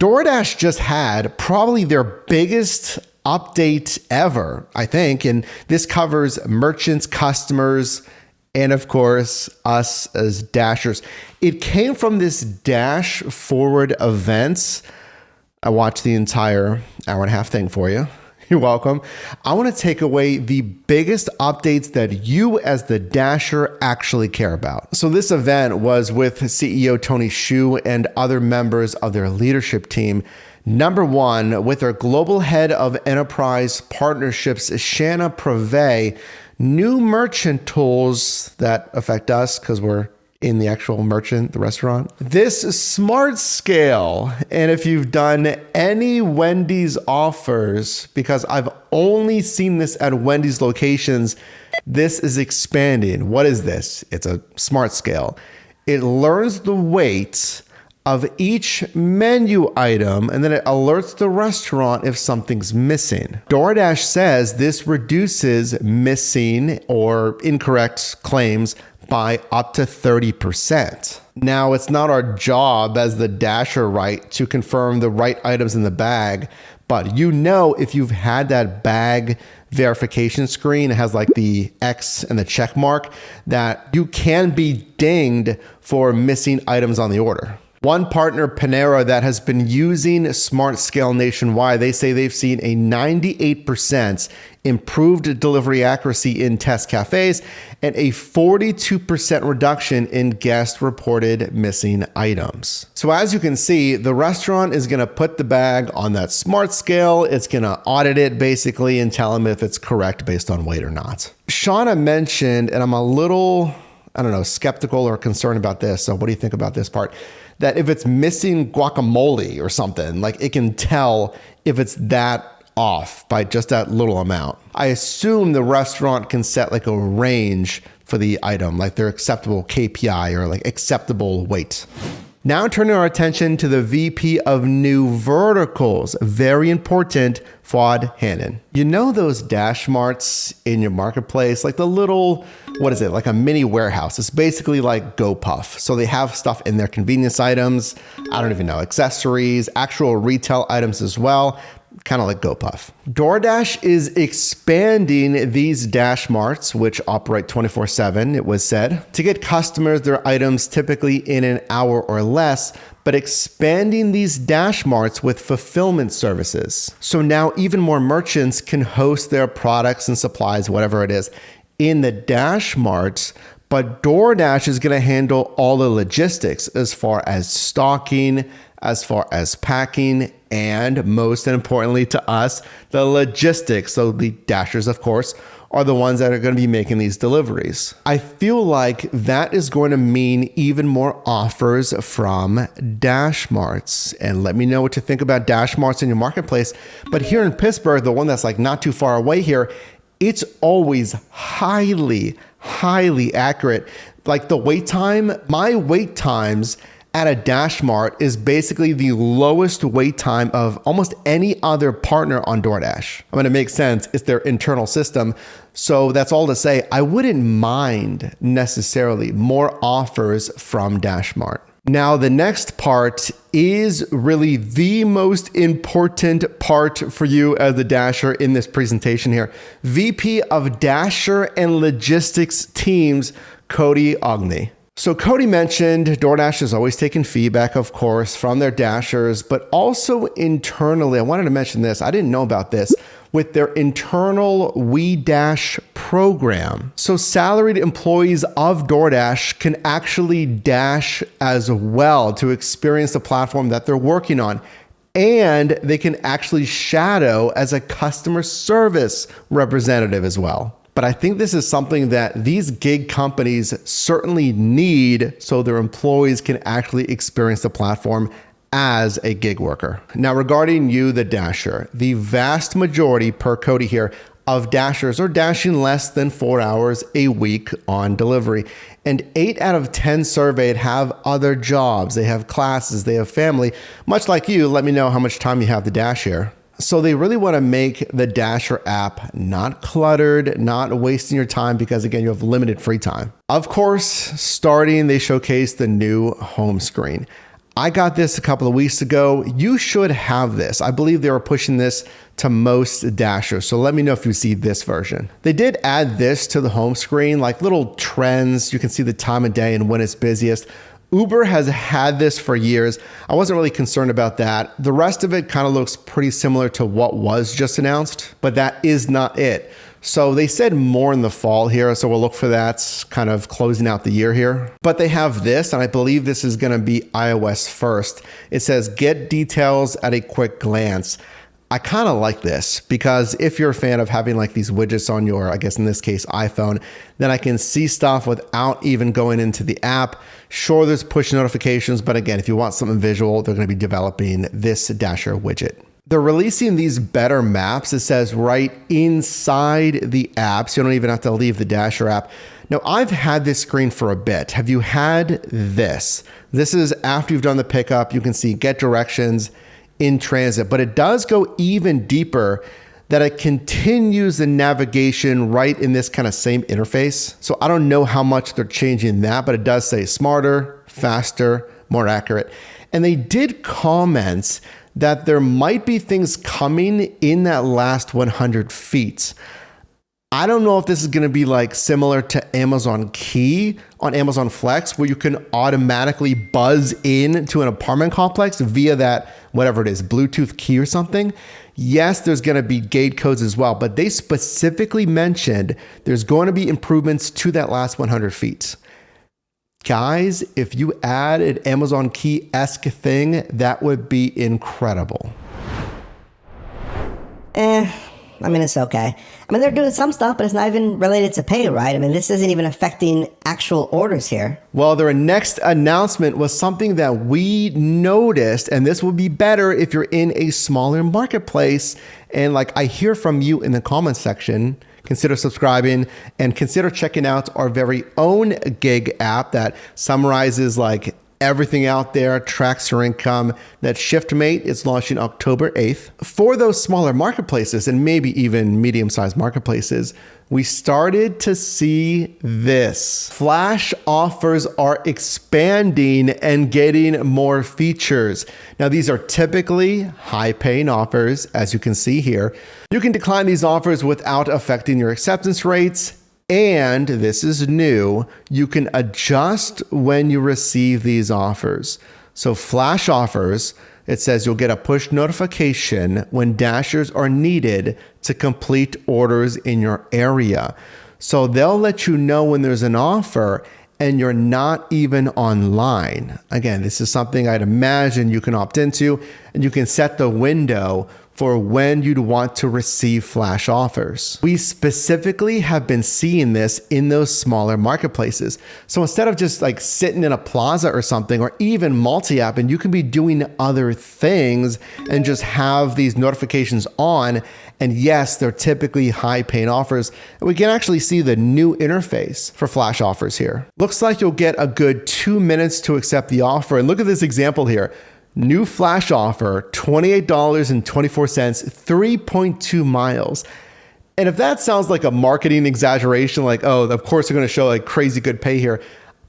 DoorDash just had probably their biggest update ever, I think. And this covers merchants, customers, and of course, us as Dashers. It came from this Dash Forward events. I watched the entire hour and a half thing for you. You're welcome. I want to take away the biggest updates that you as the Dasher actually care about. So this event was with CEO Tony Xu and other members of their leadership team. Number one, with our global head of enterprise partnerships, Shanna Preve, new merchant tools that affect us because we're in the actual merchant, the restaurant. This SmartScale, and if you've done any Wendy's offers, because I've only seen this at Wendy's locations, this is expanding. What is this? It's a SmartScale. It learns the weight of each menu item, and then it alerts the restaurant if something's missing. DoorDash says this reduces missing or incorrect claims by up to 30%. Now, it's not our job as the Dasher, right, to confirm the right items in the bag, but you know if you've had that bag verification screen, it has like the X and the check mark, that you can be dinged for missing items on the order. One partner, Panera, that has been using SmartScale nationwide, they say they've seen a 98% improved delivery accuracy in test cafes and a 42% reduction in guest reported missing items. So as you can see, the restaurant is going to put the bag on that SmartScale. It's going to audit it basically and tell them if it's correct based on weight or not. Shauna mentioned, and I'm a little, skeptical or concerned about this. So what do you think about this part? That if it's missing guacamole or something, like it can tell if it's that off by just that little amount. I assume the restaurant can set like a range for the item, like their acceptable KPI or like acceptable weight. Now turning our attention to the VP of New Verticals, very important, Fuad Hannon. You know those DashMarts in your marketplace, like the little, what is it, like a mini warehouse. It's basically like GoPuff. So they have stuff in their convenience items, I don't even know, accessories, actual retail items as well. Kind of like GoPuff. DoorDash is expanding these DashMarts, which operate 24/7, it was said, to get customers their items typically in an hour or less, but expanding these DashMarts with fulfillment services. So now even more merchants can host their products and supplies, whatever it is, in the DashMarts, but DoorDash is going to handle all the logistics as far as stocking, as far as packing, and most importantly to us, the logistics. So the Dashers, of course, are the ones that are going to be making these deliveries. I feel like that is going to mean even more offers from DashMarts. And let me know what you think about DashMarts in your marketplace. But here in Pittsburgh, the one that's like not too far away here, it's always highly accurate. Like the wait time, my wait times at a DashMart is basically the lowest wait time of almost any other partner on DoorDash. I mean, it makes sense. It's their internal system. So that's all to say, I wouldn't mind necessarily more offers from DashMart. Now, the next part is really the most important part for you as the Dasher in this presentation here. VP of Dasher and Logistics Teams, Cody Ogney. So Cody mentioned DoorDash is always taking feedback, of course, from their Dashers, but also internally. I wanted to mention this. I didn't know about this with their internal WeDash program. So salaried employees of DoorDash can actually dash as well to experience the platform that they're working on. And they can actually shadow as a customer service representative as well. But I think this is something that these gig companies certainly need so their employees can actually experience the platform as a gig worker. Now, regarding you, the Dasher, the vast majority, per Cody here, of Dashers are dashing less than 4 hours a week on delivery. And 8 out of 10 surveyed have other jobs. They have classes, they have family. Much like you, let me know how much time you have to dash here. So they really want to make the Dasher app not cluttered, not wasting your time because, again, you have limited free time. Of course, starting, they showcase the new home screen. I got this a couple of weeks ago. You should have this. I believe they were pushing this to most Dashers. So let me know if you see this version. They did add this to the home screen, like little trends. You can see the time of day and when it's busiest. Uber has had this for years. I wasn't really concerned about that. The rest of it kind of looks pretty similar to what was just announced, but that is not it. So they said more in the fall here, so we'll look for that kind of closing out the year here. But they have this, and I believe this is going to be iOS first. It says, get details at a quick glance. I kind of like this because if you're a fan of having like these widgets on your, I guess in this case, iPhone, then I can see stuff without even going into the app. Sure, there's push notifications, but again, if you want something visual, they're going to be developing this Dasher widget. They're releasing these better maps, it says, right inside the app, so you don't even have to leave the Dasher app. Now, I've had this screen for a bit. Have you had this? This is after you've done the pickup. You can see get directions in transit, but it does go even deeper that it continues the navigation right in this kind of same interface. So I don't know how much they're changing that, but it does say smarter, faster, more accurate. And they did comment that there might be things coming in that last 100 feet. I don't know if this is going to be like similar to Amazon Key on Amazon Flex, where you can automatically buzz in to an apartment complex via that, whatever it is, Bluetooth key or something. Yes, there's going to be gate codes as well, but they specifically mentioned there's going to be improvements to that last 100 feet. Guys, if you add an Amazon Key-esque thing, that would be incredible. I mean, it's okay. I mean, they're doing some stuff, but it's not even related to pay, right? I mean, this isn't even affecting actual orders here. Well, their next announcement was something that we noticed, and this will be better if you're in a smaller marketplace. And like I hear from you in the comments section, consider subscribing and consider checking out our very own gig app that summarizes like everything out there, tracks your income. That ShiftMate is launching October 8th. For those smaller marketplaces and maybe even medium-sized marketplaces, we started to see this. Flash offers are expanding and getting more features. Now, these are typically high-paying offers, as you can see here. You can decline these offers without affecting your acceptance rates. And this is new, you can adjust when you receive these offers. So flash offers, it says you'll get a push notification when Dashers are needed to complete orders in your area. So they'll let you know when there's an offer and you're not even online. Again, this is something I'd imagine you can opt into, and you can set the window for when you'd want to receive flash offers. We specifically have been seeing this in those smaller marketplaces. So instead of just like sitting in a plaza or something, or even multi-app, and you can be doing other things and just have these notifications on. And yes, they're typically high paying offers. And we can actually see the new interface for flash offers here. Looks like you'll get a good 2 minutes to accept the offer. And look at this example here. New flash offer, $28.24, 3.2 miles. And if that sounds like a marketing exaggeration, like, oh, of course they're going to show like crazy good pay here.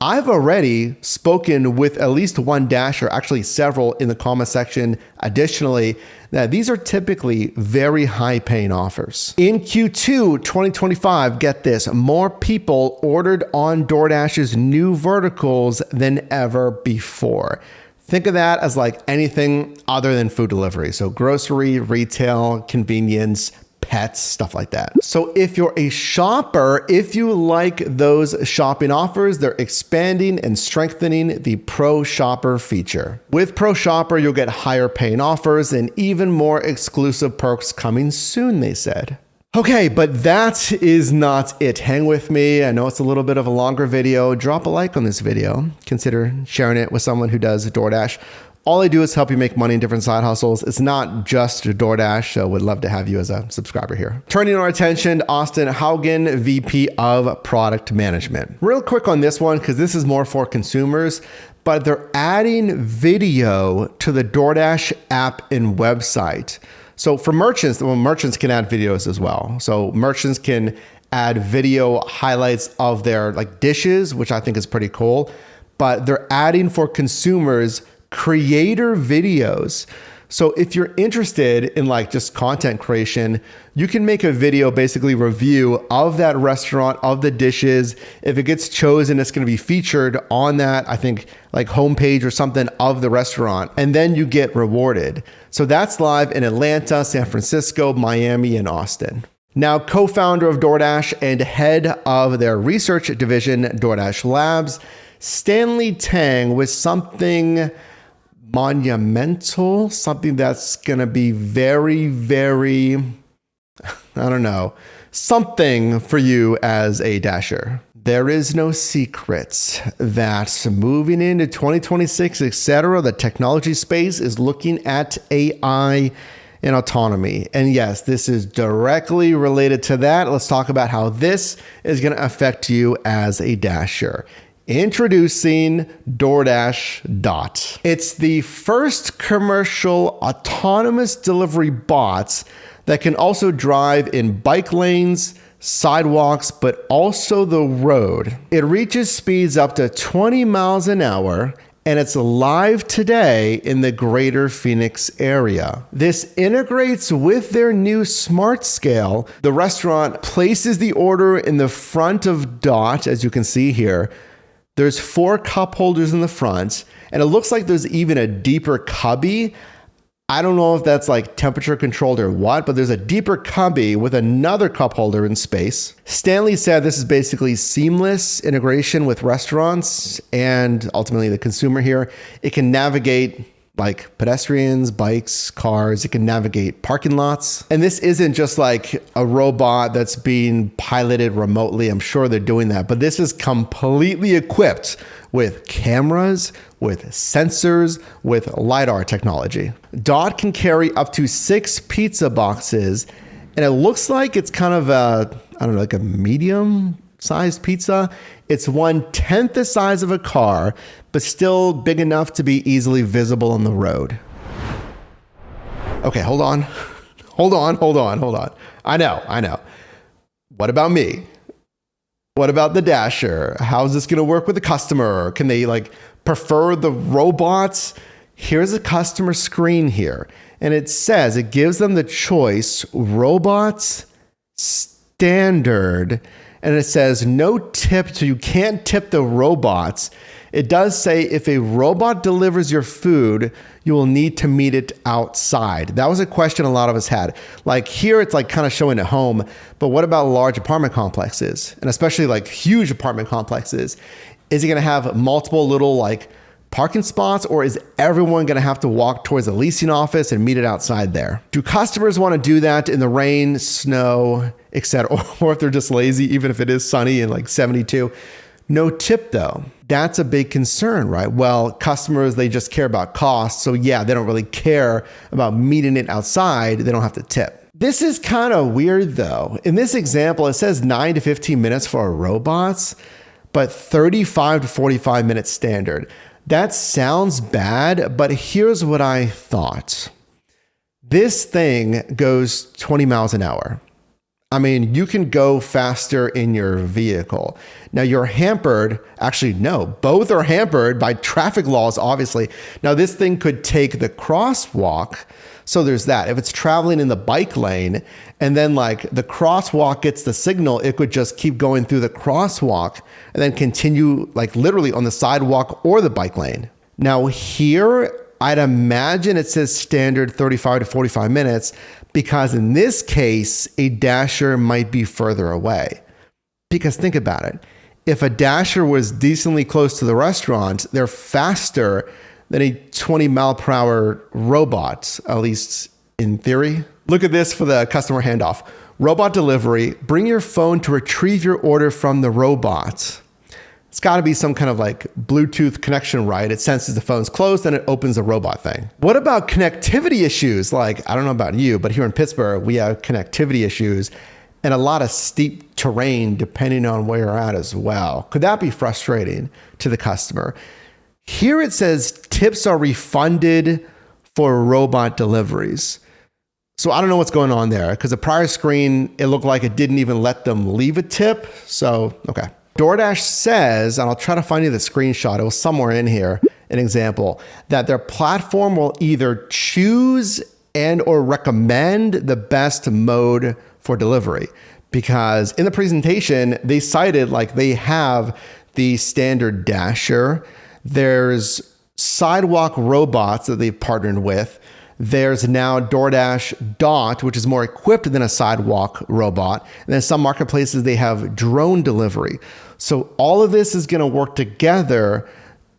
I've already spoken with at least one Dasher, actually several in the comment section additionally, that these are typically very high paying offers. In Q2 2025, get this, more people ordered on DoorDash's new verticals than ever before. Think of that as like anything other than food delivery. So grocery, retail, convenience, pets, stuff like that. So if you're a shopper, if you like those shopping offers, they're expanding and strengthening the Pro Shopper feature. With Pro Shopper, you'll get higher paying offers and even more exclusive perks coming soon, they said. Okay, but that is not it. Hang with me. I know it's a little bit of a longer video. Drop a like on this video. Consider sharing it with someone who does DoorDash. All I do is help you make money in different side hustles. It's not just DoorDash, so would love to have you as a subscriber here. Turning our attention to Austin Haugen, VP of Product Management. Real quick on this one, because this is more for consumers, but they're adding video to the DoorDash app and website. So for merchants, well, merchants can add videos as well. So merchants can add video highlights of their like dishes, which I think is pretty cool. But they're adding for consumers creator videos. So if you're interested in like just content creation, you can make a video basically review of that restaurant, of the dishes. If it gets chosen, it's going to be featured on that, I think like homepage or something of the restaurant, and then you get rewarded. So that's live in Atlanta, San Francisco, Miami, and Austin. Now, co-founder of DoorDash and head of their research division, DoorDash Labs, Stanley Tang, with something monumental, something that's going to be very, very, I don't know, something for you as a Dasher. There is no secret that moving into 2026, etc., the technology space is looking at AI and autonomy. And yes, this is directly related to that. Let's talk about how this is going to affect you as a Dasher. Introducing DoorDash Dot. It's the first commercial autonomous delivery bots that can also drive in bike lanes, sidewalks, but also the road. It reaches speeds up to 20 miles an hour, and it's live today in the greater Phoenix area. This integrates with their new SmartScale. The restaurant places the order in the front of Dot, as you can see here. There's 4 cup holders in the front, and it looks like there's even a deeper cubby. I don't know if that's like temperature controlled or what, but there's a deeper cubby with another cup holder in space. Stanley said this is basically seamless integration with restaurants and ultimately the consumer here. It can navigate like pedestrians, bikes, cars. It can navigate parking lots. And this isn't just like a robot that's being piloted remotely. I'm sure they're doing that, but this is completely equipped with cameras, with sensors, with LiDAR technology. Dot can carry up to 6 pizza boxes, and it looks like it's kind of a, I don't know, like a medium-sized pizza. It's 1/10 the size of a car, but still big enough to be easily visible on the road. Okay, hold on. Hold on. I know. What about me? What about the Dasher? How's this gonna work with the customer? Can they like prefer the robots? Here's a customer screen here, and it says, it gives them the choice, robots, standard, and it says no tip, so you can't tip the robots. It does say if a robot delivers your food, you will need to meet it outside. That was a question a lot of us had. Like here, it's like kind of showing at home, but what about large apartment complexes? And especially like huge apartment complexes. Is it gonna have multiple little like parking spots, or is everyone gonna have to walk towards the leasing office and meet it outside there? Do customers wanna do that in the rain, snow, etc., or if they're just lazy, even if it is sunny and like 72? No tip though. That's a big concern, right? Well, customers, they just care about cost. So yeah, they don't really care about meeting it outside. They don't have to tip. This is kind of weird though. In this example, it says 9 to 15 minutes for our robots, but 35 to 45 minutes standard. That sounds bad, but here's what I thought. This thing goes 20 miles an hour. I mean, you can go faster in your vehicle. Now you're hampered, actually no, both are hampered by traffic laws, obviously. Now this thing could take the crosswalk, so there's that. If it's traveling in the bike lane and then like the crosswalk gets the signal, it could just keep going through the crosswalk and then continue like literally on the sidewalk or the bike lane. Now here, I'd imagine it says standard 35 to 45 minutes because in this case, a Dasher might be further away. Because think about it. If a Dasher was decently close to the restaurant, they're faster than a 20 mile per hour robot, at least in theory. Look at this for the customer handoff. Robot delivery, bring your phone to retrieve your order from the robot. It's got to be some kind of like Bluetooth connection, right? It senses the phone's closed and it opens the robot thing. What about connectivity issues? Like, I don't know about you, but here in Pittsburgh, we have connectivity issues and a lot of steep terrain depending on where you're at as well. Could that be frustrating to the customer? Here it says tips are refunded for robot deliveries. So I don't know what's going on there because the prior screen, it looked like it didn't even let them leave a tip. So, okay. DoorDash says, and I'll try to find you the screenshot, it was somewhere in here, an example, that their platform will either choose and or recommend the best mode for delivery. Because in the presentation, they cited like they have the standard Dasher, there's sidewalk robots that they've partnered with, there's now DoorDash Dot, which is more equipped than a sidewalk robot. And then some marketplaces, they have drone delivery. So all of this is going to work together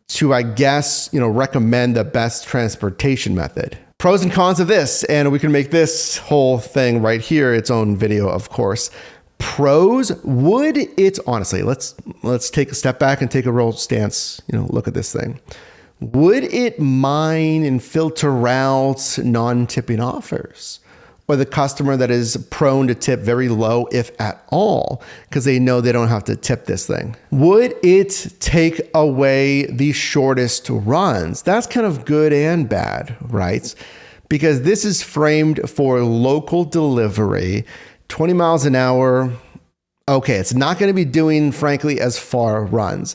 to, I guess, recommend the best transportation method. Pros and cons of this, and we can make this whole thing right here its own video, of course. Pros, would it, honestly, let's take a step back and take a real stance, look at this thing. Would it mine and filter out non-tipping offers? Or the customer that is prone to tip very low, if at all, because they know they don't have to tip this thing? Would it take away the shortest runs? That's kind of good and bad, right? Because this is framed for local delivery, 20 miles an hour. Okay, it's not going to be doing, frankly, as far runs.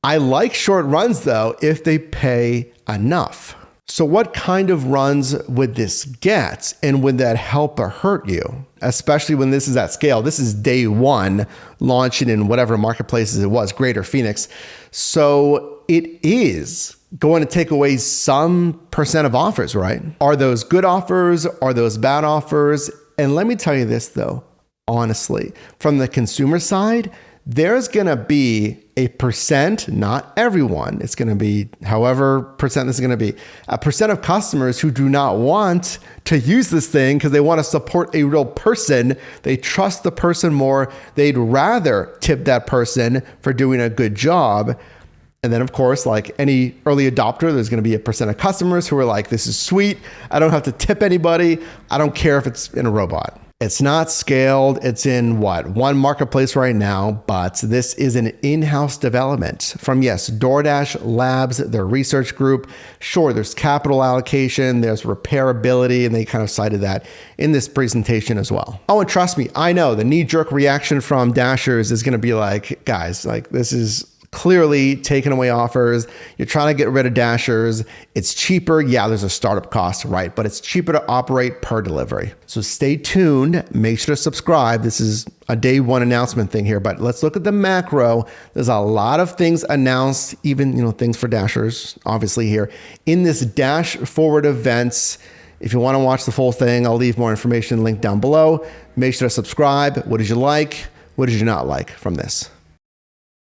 I like short runs, though, if they pay enough. So what kind of runs would this get? And would that help or hurt you? Especially when this is at scale. This is day one, launching in whatever marketplaces it was, Greater Phoenix. So it is going to take away some percent of offers, right? Are those good offers? Are those bad offers? And let me tell you this, though, honestly, from the consumer side, there's going to be a percent, not everyone, it's going to be however percent this is going to be, a percent of customers who do not want to use this thing because they want to support a real person. They trust the person more. They'd rather tip that person for doing a good job. And then, of course, like any early adopter, there's going to be a percent of customers who are like, this is sweet. I don't have to tip anybody. I don't care if it's in a robot. It's not scaled. It's in one marketplace right now, but this is an in-house development from, yes, DoorDash Labs, their research group. Sure, there's capital allocation, there's repairability, and they kind of cited that in this presentation as well. Oh, and trust me, I know the knee-jerk reaction from Dashers is going to be like, guys, like this is clearly taking away offers. You're trying to get rid of Dashers. It's cheaper. Yeah, there's a startup cost, right? But it's cheaper to operate per delivery. So stay tuned. Make sure to subscribe. This is a day one announcement thing here, but let's look at the macro. There's a lot of things announced, even, things for Dashers, obviously here in this Dash Forward events. If you want to watch the full thing, I'll leave more information linked down below. Make sure to subscribe. What did you like? What did you not like from this?